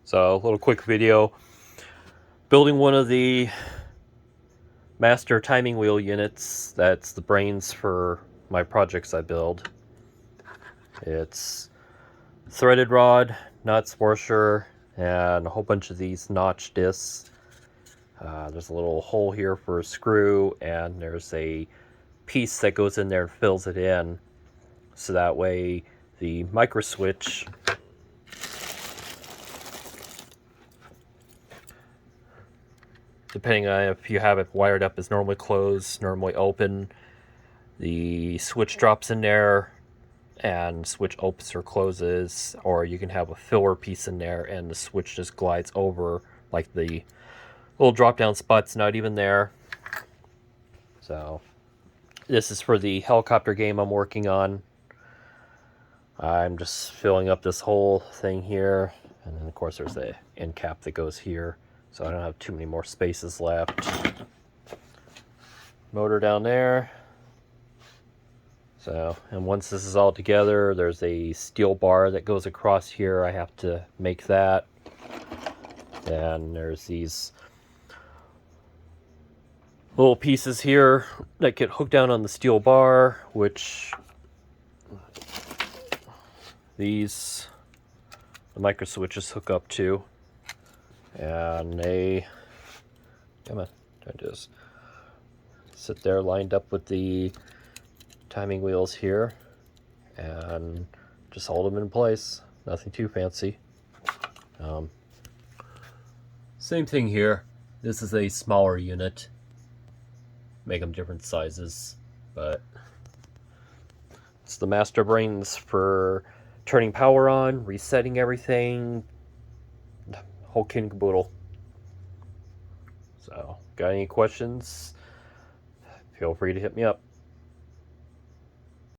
So a little quick video building one of the master timing wheel units. That's the brains for my projects I build. It's threaded rod, nuts, washer, and a whole bunch of these notch discs. There's a little hole here for a screw, and there's a piece that goes in there and fills it in, so that way the micro switch depending on if you have it wired up, is normally closed, normally open. The switch drops in there and switch opens or closes, or you can have a filler piece in there and the switch just glides over, like the little drop down spot's not even there. So this is for the helicopter game I'm working on. I'm just filling up this whole thing here, and then of course there's the end cap that goes here, so I don't have too many more spaces left. Motor down there. So, and once this is all together, there's a steel bar that goes across here. I have to make that. And there's these little pieces here that get hooked down on the steel bar, which the micro switches hook up to. And they, come on, don't just sit there lined up with the timing wheels here, and just hold them in place. Nothing too fancy. Same thing here. This is a smaller unit. Make them different sizes, but it's the master brains for turning power on, resetting everything, whole kit and caboodle. So, got any questions? Feel free to hit me up.